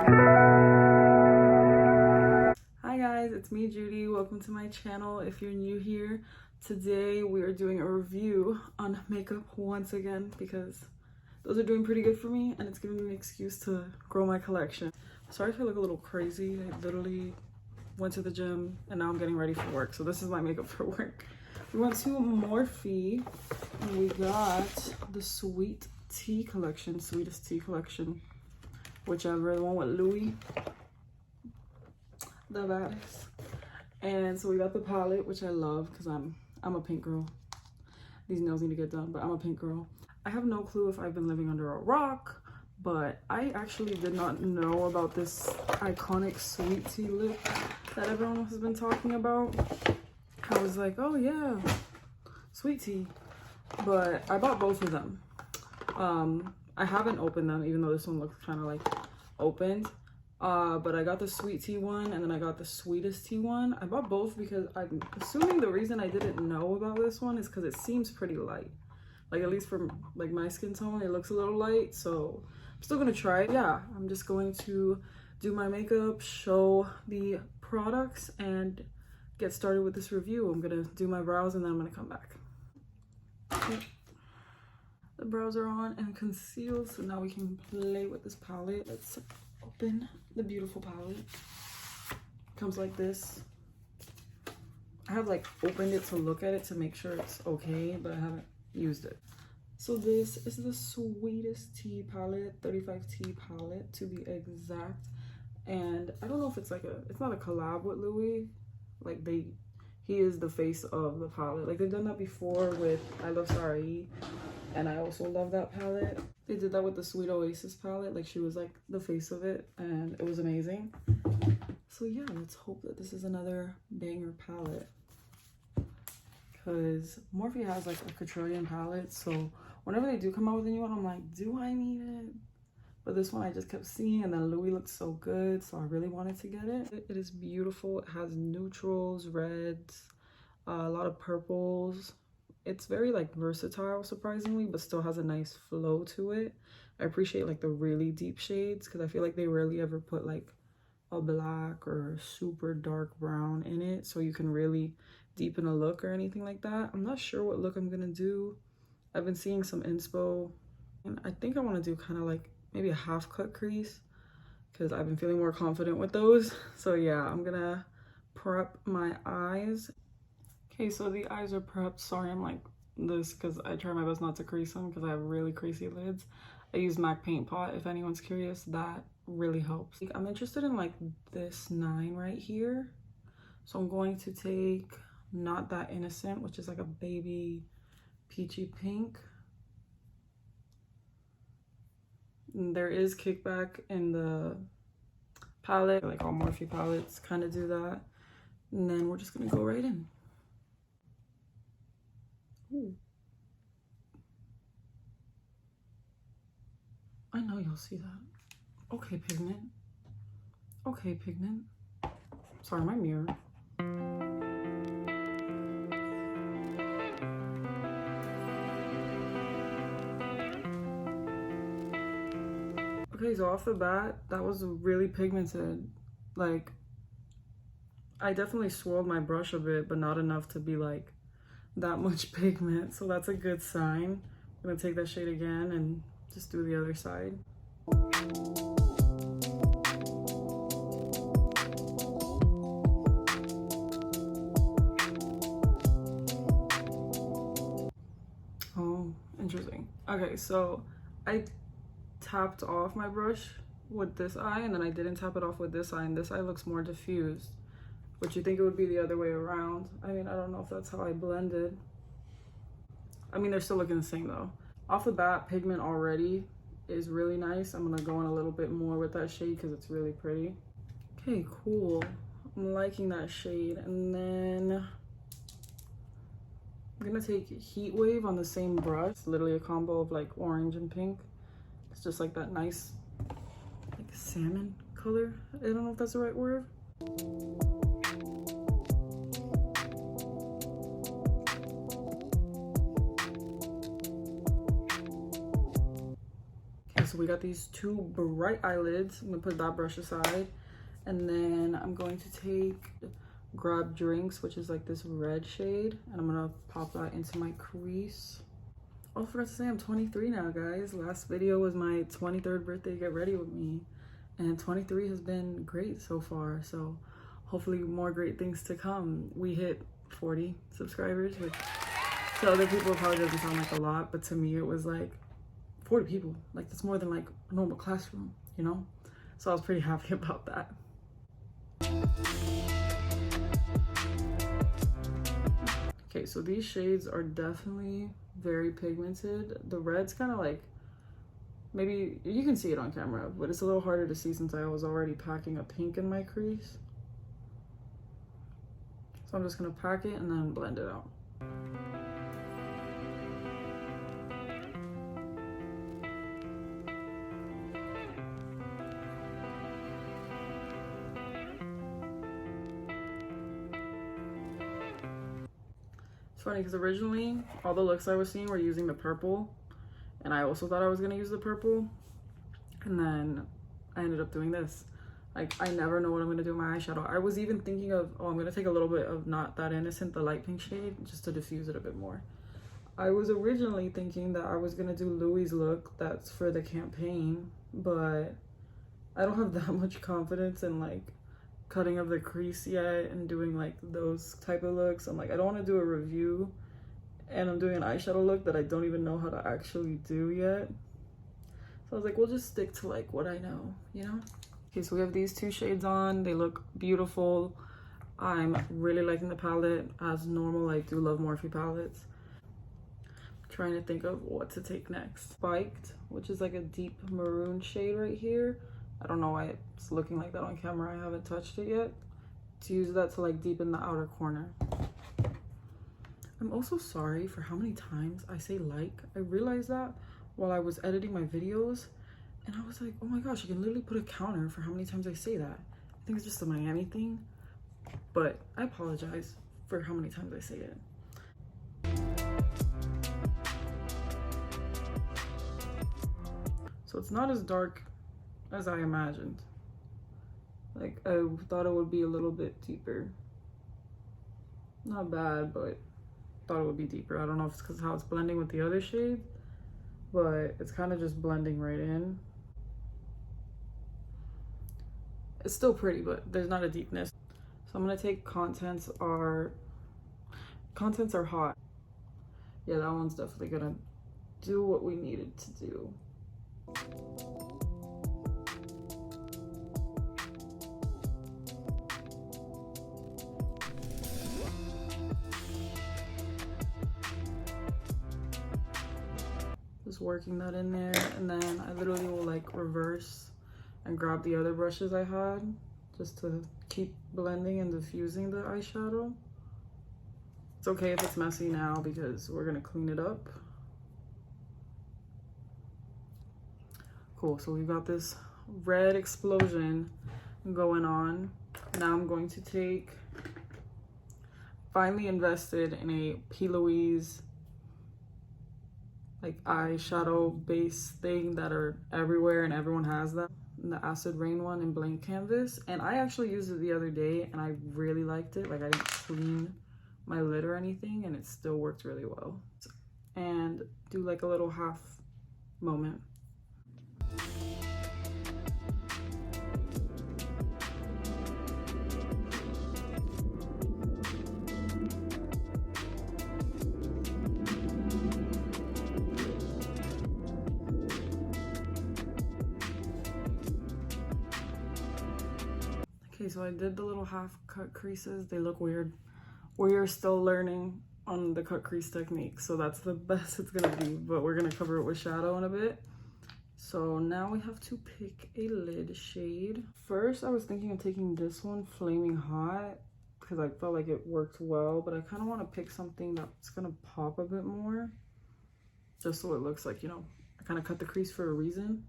Hi guys, it's me Judy. Welcome to my channel. If you're new here, today we are doing a review on makeup once again because those are doing pretty good for me and it's giving me an excuse to grow my collection. Sorry if I look a little crazy. I literally went to the gym and now I'm getting ready for work. So this is my makeup for work. We went to Morphe and we got the Sweet Tea collection, Sweetest Tea collection, whichever, the one with Louis. The baddest. And so we got the palette, which I love because I'm a pink girl. These nails need to get done, but I'm a pink girl. I have no clue if I've been living under a rock, but I actually did not know about this iconic Sweet Tea lip that everyone has been talking about. I was like, oh yeah, Sweet Tea. But I bought both of them. I haven't opened them, even though this one looks kind of like opened. But I got the Sweet Tea one and then I got the Sweetest Tea one. I bought both because I'm assuming the reason I didn't know about this one is because it seems pretty light. Like, at least for like my skin tone, it looks a little light. So I'm still gonna try it. Yeah, I'm just going to do my makeup, show the products, and get started with this review. I'm gonna do my brows and then I'm gonna come back. Okay. The brows are on and concealed, so now we can play with this palette. Let's open the beautiful palette. Comes like this. I have like opened it to look at it to make sure it's okay, but I haven't used it. So this is the Sweetest Tea palette, 35T palette to be exact. And I don't know if it's like it's not a collab with Louis. Like he is the face of the palette. Like they've done that before with I Love Sarai, and I also love that palette. They did that with the Sweet Oasis palette. Like she was like the face of it and it was amazing. So yeah, let's hope that this is another banger palette. Because Morphe has like a quadrillion palettes. So whenever they do come out with a new one, I'm like, do I need it? But this one I just kept seeing and then Louis looked so good. So I really wanted to get it. It is beautiful. It has neutrals, reds, a lot of purples. It's very like versatile, surprisingly, but still has a nice flow to it. I appreciate like the really deep shades because I feel like they rarely ever put like a black or super dark brown in it, so you can really deepen a look or anything like that. I'm not sure what look I'm gonna do. I've been seeing some inspo and I think I want to do kind of like maybe a half cut crease because I've been feeling more confident with those. So yeah, I'm gonna prep my eyes. Okay, so the eyes are prepped. Sorry, I'm like this because I try my best not to crease them because I have really creasy lids. I use MAC Paint Pot, if anyone's curious. That really helps. I'm interested in like this 9 right here. So I'm going to take Not That Innocent, which is like a baby peachy pink. And there is kickback in the palette. Like all Morphe palettes kind of do that. And then we're just gonna go right in. Ooh. I know you'll see that. Okay, pigment. Okay, pigment. Sorry, my mirror. Okay, so off the bat, that was really pigmented. Like, I definitely swirled my brush a bit, but not enough to be like that much pigment, so that's a good sign. I'm gonna take that shade again and just do the other side. Oh, interesting. Okay, so I tapped off my brush with this eye and then I didn't tap it off with this eye, and this eye looks more diffused. But you think it would be the other way around. I mean, I don't know if that's how I blended. I mean, they're still looking the same though. Off the bat, pigment already is really nice. I'm gonna go in a little bit more with that shade because it's really pretty. Okay, cool. I'm liking that shade. And then I'm gonna take Heat Wave on the same brush. It's literally a combo of like orange and pink. It's just like that nice like salmon color. I don't know if that's the right word. so we got these two bright eyelids. I'm gonna put that brush aside, and then I'm going to grab Drinks, which is like this red shade, and I'm gonna pop that into my crease. Oh, I forgot to say I'm 23 now, guys. Last video was my 23rd birthday get ready with me, and 23 has been great so far, so hopefully more great things to come. We hit 40 subscribers, which to other people probably doesn't sound like a lot, but to me it was like 40 people. Like, that's more than like a normal classroom, you know? So I was pretty happy about that. Okay, so these shades are definitely very pigmented. The red's kind of like, maybe you can see it on camera, but it's a little harder to see since I was already packing a pink in my crease. So I'm just gonna pack it and then blend it out. It's funny because originally all the looks I was seeing were using the purple, and I also thought I was gonna use the purple, and then I ended up doing this. Like, I never know what I'm gonna do with my eyeshadow. I was even thinking of, oh, I'm gonna take a little bit of Not That Innocent, the light pink shade, just to diffuse it a bit more. I was originally thinking that I was gonna do Louis' look that's for the campaign, but I don't have that much confidence in like cutting of the crease yet and doing like those type of looks. I'm like, I don't want to do a review and I'm doing an eyeshadow look that I don't even know how to actually do yet. So I was like, we'll just stick to like what I know, you know? Okay, so we have these two shades on. They look beautiful. I'm really liking the palette. As normal, I do love Morphe palettes. I'm trying to think of what to take next. Spiked, which is like a deep maroon shade right here. I don't know why it's looking like that on camera. I haven't touched it yet. To use that to like deepen the outer corner. I'm also sorry for how many times I say like. I realized that while I was editing my videos, and I was like, oh my gosh, I can literally put a counter for how many times I say that. I think it's just a Miami thing, but I apologize for how many times I say it. So it's not as dark as I imagined. Like, I thought it would be a little bit deeper. Not bad, but thought it would be deeper. I don't know if it's because how it's blending with the other shade, but it's kind of just blending right in. It's still pretty, but there's not a deepness. So I'm gonna take Contents Are Hot. Yeah, that one's definitely gonna do what we needed to do. Just working that in there, and then I literally will like reverse and grab the other brushes I had just to keep blending and diffusing the eyeshadow. It's okay if it's messy now because we're gonna clean it up. Cool, so we've got this red explosion going on. Now I'm going to take, finally invested in a P. Louise like eyeshadow base thing that are everywhere and everyone has them. The Acid Rain one in Blank Canvas, and I actually used it the other day and I really liked it. Like, I didn't clean my lid or anything and it still worked really well. And do like a little half moment. Okay, so I did the little half cut creases. They look weird. We're still learning on the cut crease technique, so that's the best it's gonna be, but we're gonna cover it with shadow in a bit. So now we have to pick a lid shade. First, I was thinking of taking this one, Flaming Hot, because I felt like it worked well, but I kind of want to pick something that's gonna pop a bit more, just so it looks like, you know, I kind of cut the crease for a reason.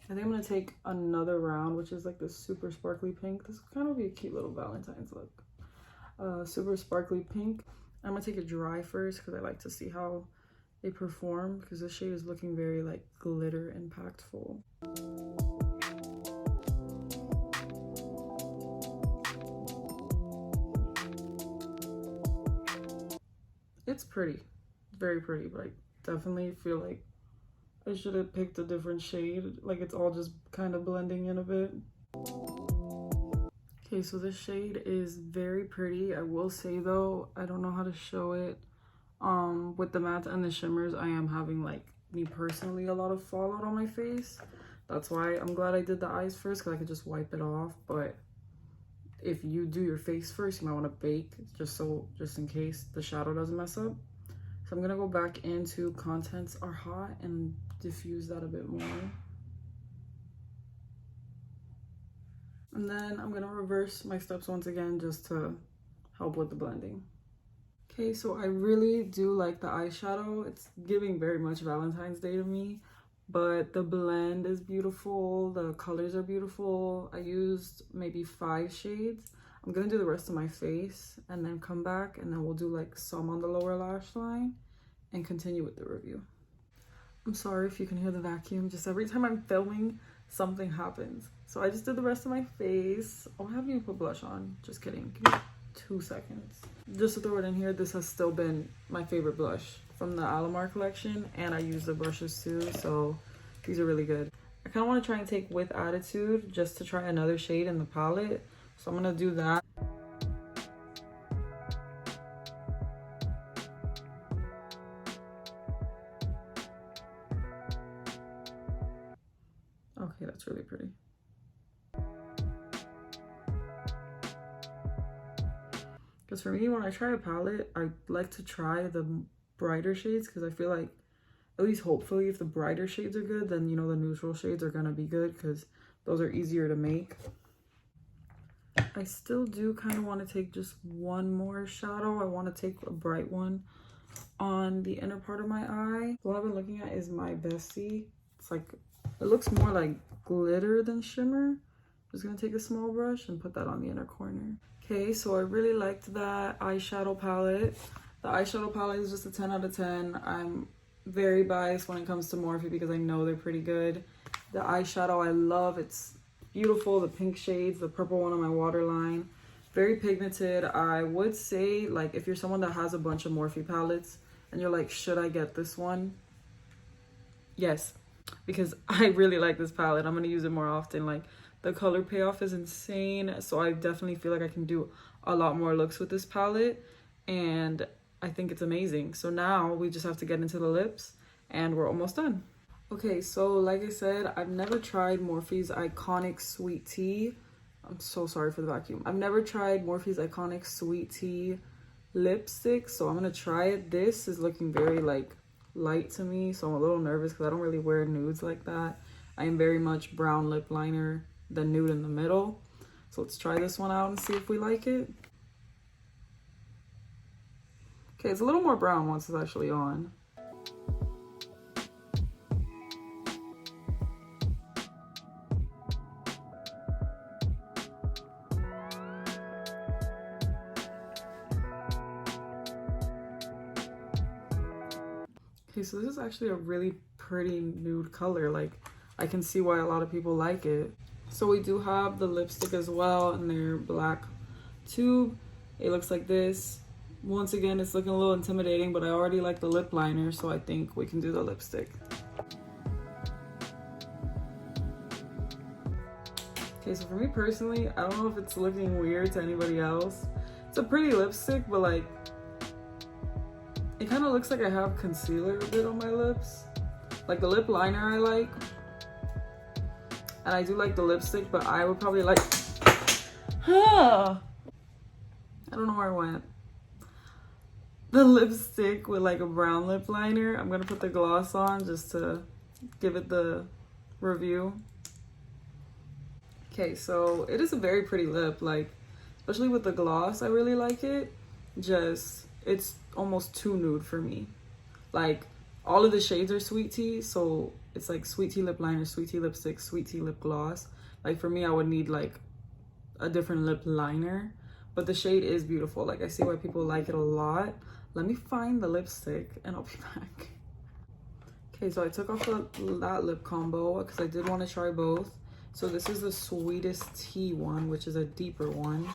I think I'm gonna take another round, which is like this super sparkly pink. This kind of be a cute little Valentine's look. Super sparkly pink. I'm gonna take it dry first because I like to see how they perform, because this shade is looking very like glitter impactful. It's pretty, very pretty, but I definitely feel like I should have picked a different shade. Like it's all just kind of blending in a bit. Okay, so this shade is very pretty. I will say though, I don't know how to show it. With the matte and the shimmers, I am having, like, me personally, a lot of fallout on my face. That's why I'm glad I did the eyes first, because I could just wipe it off. But if you do your face first, you might want to bake just in case the shadow doesn't mess up. So I'm gonna go back into Contents Are Hot and diffuse that a bit more. And then I'm gonna reverse my steps once again just to help with the blending. Okay, so I really do like the eyeshadow. It's giving very much Valentine's Day to me, but the blend is beautiful. The colors are beautiful. I used maybe 5 shades. I'm gonna do the rest of my face and then come back, and then we'll do like some on the lower lash line and continue with the review. I'm sorry if you can hear the vacuum. Just every time I'm filming, something happens. So I just did the rest of my face. Oh, I haven't even put blush on. Just kidding. Give me 2 seconds. Just to throw it in here, this has still been my favorite blush from the Alamar collection, and I use the brushes too, so these are really good. I kind of want to try and take With Attitude just to try another shade in the palette, so I'm gonna do that. Okay, that's really pretty. Because for me, when I try a palette, I like to try the brighter shades, because I feel like, at least hopefully, if the brighter shades are good, then you know the neutral shades are gonna be good, because those are easier to make. I still do kind of want to take just one more shadow. I want to take a bright one on the inner part of my eye. What I've been looking at is my Bestie. It's like, it looks more like glitter than shimmer. I'm just gonna take a small brush and put that on the inner corner. Okay, so I really liked that eyeshadow palette. The eyeshadow palette is just a 10 out of 10. I'm very biased when it comes to Morphe because I know they're pretty good. The eyeshadow I love. It's beautiful. The pink shades, the purple one on my waterline. Very pigmented. I would say, like, if you're someone that has a bunch of Morphe palettes and you're like, should I get this one? Yes, because I really like this palette. I'm going to use it more often. Like, the color payoff is insane, so I definitely feel like I can do a lot more looks with this palette, and I think it's amazing. So now we just have to get into the lips, and we're almost done. Okay, so like I said, I've never tried Morphe's iconic Sweet Tea. I'm so sorry for the vacuum. I've never tried Morphe's iconic Sweet Tea lipstick, so I'm gonna try it. This is looking very like light to me, so I'm a little nervous because I don't really wear nudes like that. I am very much brown lip liner, the nude in the middle. So let's try this one out and see if we like it. Okay, it's a little more brown once it's actually on. Okay, so this is actually a really pretty nude color. Like, I can see why a lot of people like it. So we do have the lipstick as well in their black tube. It looks like this. Once again, it's looking a little intimidating, but I already like the lip liner, so I think we can do the lipstick. Okay, so for me personally, I don't know if it's looking weird to anybody else. It's a pretty lipstick, but like, it kind of looks like I have concealer a bit on my lips. Like, the lip liner I like, and I do like the lipstick, but I would probably like, I don't know where I went. The lipstick with like a brown lip liner. I'm gonna put the gloss on just to give it the review. Okay, so it is a very pretty lip, like, especially with the gloss, I really like it. Just, it's almost too nude for me. Like, all of the shades are Sweet Tea, so it's like Sweet Tea lip liner, Sweet Tea lipstick, Sweet Tea lip gloss. Like, for me, I would need like a different lip liner, but the shade is beautiful. Like, I see why people like it a lot. Let me find the lipstick and I'll be back. Okay, so I took off that lip combo because I did want to try both. So this is the Sweetest Tea one, which is a deeper one.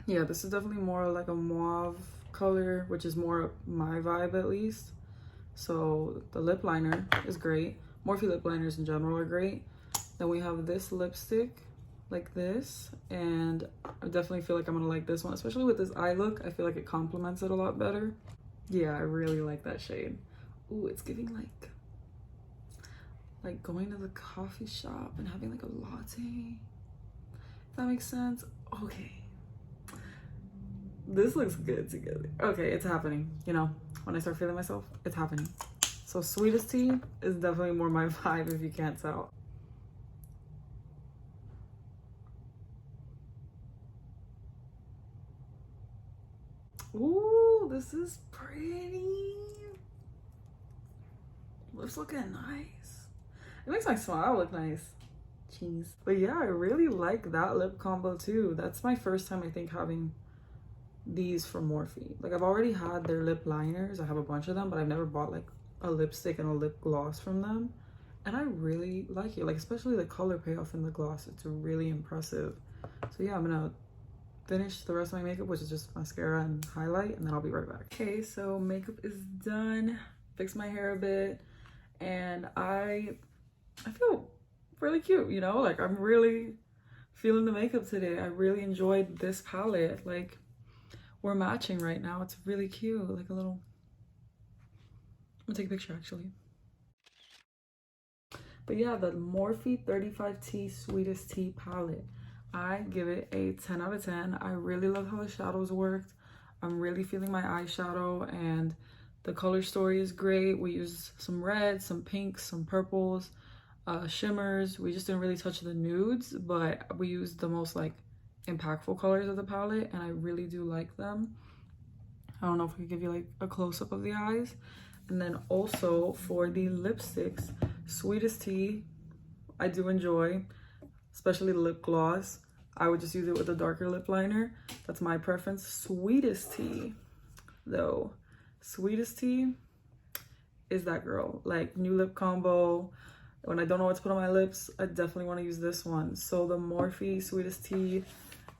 Yeah, this is definitely more like a mauve color, which is more my vibe at least. So the lip liner is great. Morphe lip liners in general are great. Then we have this lipstick like this, and I definitely feel like I'm gonna like this one, especially with this eye look. I feel like it complements it a lot better. Yeah, I really like that shade. Ooh, it's giving like going to the coffee shop and having like a latte. If that makes sense. Okay. This looks good together. Okay, it's happening. You know, when I start feeling myself, it's happening. So Sweetest Tea is definitely more my vibe if you can't tell. Ooh, this is pretty. Lips looking nice. It makes my smile look nice. Jeez. But yeah, I really like that lip combo too. That's my first time, I think, having these from Morphe. Like, I've already had their lip liners. I have a bunch of them, but I've never bought like a lipstick and a lip gloss from them. And I really like it. Like, especially the color payoff in the gloss. It's really impressive. So yeah, I'm gonna finish the rest of my makeup, which is just mascara and highlight, and then I'll be right back. Okay, so makeup is done. Fixed my hair a bit, and I feel really cute, you know? Like, I'm really feeling the makeup today. I really enjoyed this palette. Like, we're matching right now. It's really cute. Like a little... I'm gonna take a picture actually. But yeah, the Morphe 35T Sweetest Tea palette. I give it a 10 out of 10. I really love how the shadows worked. I'm really feeling my eyeshadow, and the color story is great. We used some reds, some pinks, some purples, shimmers. We just didn't really touch the nudes, but we used the most like impactful colors of the palette, and I really do like them. I don't know if I could give you like a close-up of the eyes. And then also for the lipsticks, Sweetest Tea, I do enjoy, especially the lip gloss. I would just use it with a darker lip liner. That's my preference. Sweetest Tea, though. Sweetest Tea is that girl. Like, new lip combo. When I don't know what to put on my lips, I definitely want to use this one. So the Morphe Sweetest Tea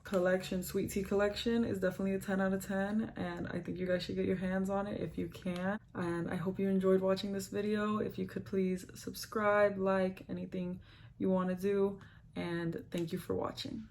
collection, Sweet Tea collection, is definitely a 10 out of 10, and I think you guys should get your hands on it if you can. And I hope you enjoyed watching this video. If you could please subscribe, like, anything you want to do, and thank you for watching.